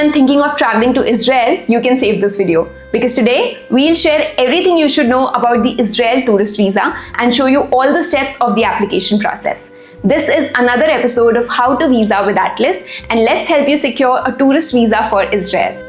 anyone thinking of traveling to Israel, you can save this video, because today we'll share everything you should know about the Israel tourist visa and show you all the steps of the application process. This is another episode of How to Visa with Atlys, and let's help you secure a tourist visa for Israel.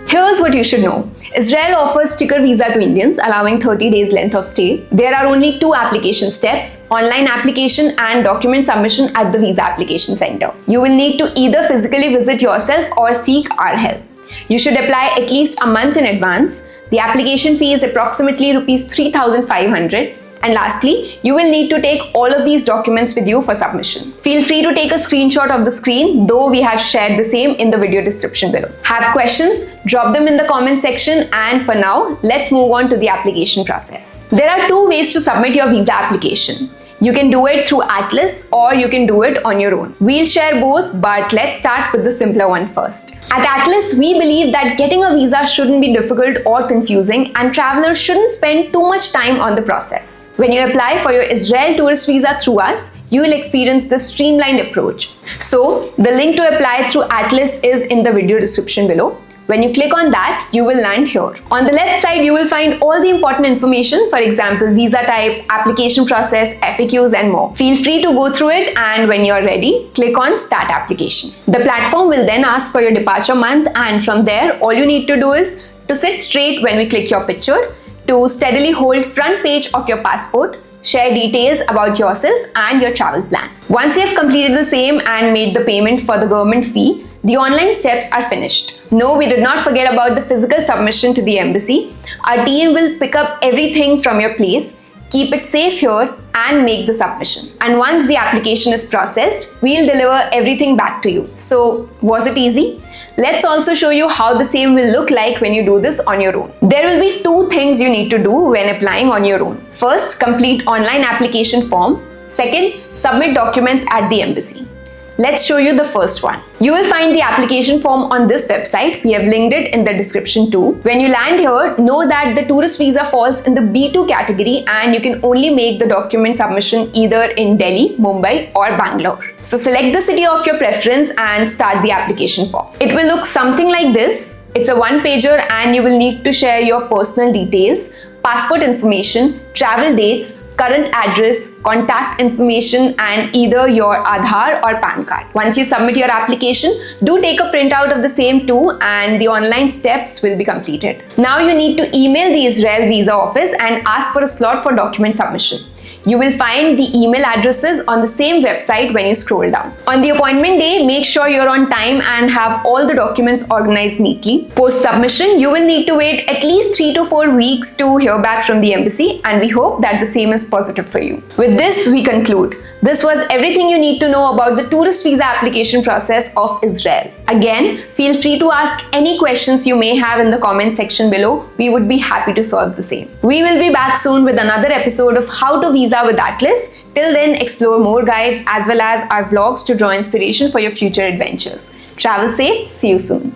Here's what you should know. Israel offers sticker visa to Indians, allowing 30 days length of stay. There are only two application steps: online application and document submission at the visa application center. You will need to either physically visit yourself or seek our help. You should apply at least a month in advance. The application fee is approximately Rs 3,500. And lastly, you will need to take all of these documents with you for submission. Feel free to take a screenshot of the screen, though we have shared the same in the video description below. Have questions? Drop them in the comment section, and for now, let's move on to the application process. There are two ways to submit your visa application. You can do it through Atlys or you can do it on your own. We'll share both, but let's start with the simpler one first. At Atlys, we believe that getting a visa shouldn't be difficult or confusing, and travelers shouldn't spend too much time on the process. When you apply for your Israel tourist visa through us, you will experience this streamlined approach. So, the link to apply through Atlys is in the video description below. When you click on that, you will land here. On the left side, you will find all the important information, for example, visa type, application process, FAQs, and more. Feel free to go through it, and when you're ready, click on Start Application. The platform will then ask for your departure month, and from there, all you need to do is to sit straight when we click your picture, to steadily hold front page of your passport, share details about yourself and your travel plan. Once you have completed the same and made the payment for the government fee, the online steps are finished. No, we did not forget about the physical submission to the embassy. Our team will pick up everything from your place, keep it safe here, and make the submission. And once the application is processed, we'll deliver everything back to you. So, was it easy? Let's also show you how the same will look like when you do this on your own. There will be two things you need to do when applying on your own. First, complete online application form. Second, submit documents at the embassy. Let's show you the first one. You will find the application form on this website. We have linked it in the description too. When you land here, know that the tourist visa falls in the B2 category, and you can only make the document submission either in Delhi, Mumbai, or Bangalore. So select the city of your preference and start the application form. It will look something like this. It's a one-pager, and you will need to share your personal details, passport information, travel dates, current address, contact information, and either your Adhaar or Pan Card. Once you submit your application, do take a printout of the same too, and the online steps will be completed. Now you need to email the Israel visa office and ask for a slot for document submission. You will find the email addresses on the same website when you scroll down. On the appointment day, make sure you're on time and have all the documents organized neatly. Post submission, you will need to wait at least 3 to 4 weeks to hear back from the embassy, and we hope that the same is positive for you. With this, we conclude. This was everything you need to know about the tourist visa application process of Israel. Again, feel free to ask any questions you may have in the comment section below. We would be happy to solve the same. We will be back soon with another episode of How to Visa with Atlys. Till then, explore more guides as well as our vlogs to draw inspiration for your future adventures. Travel safe. See you soon.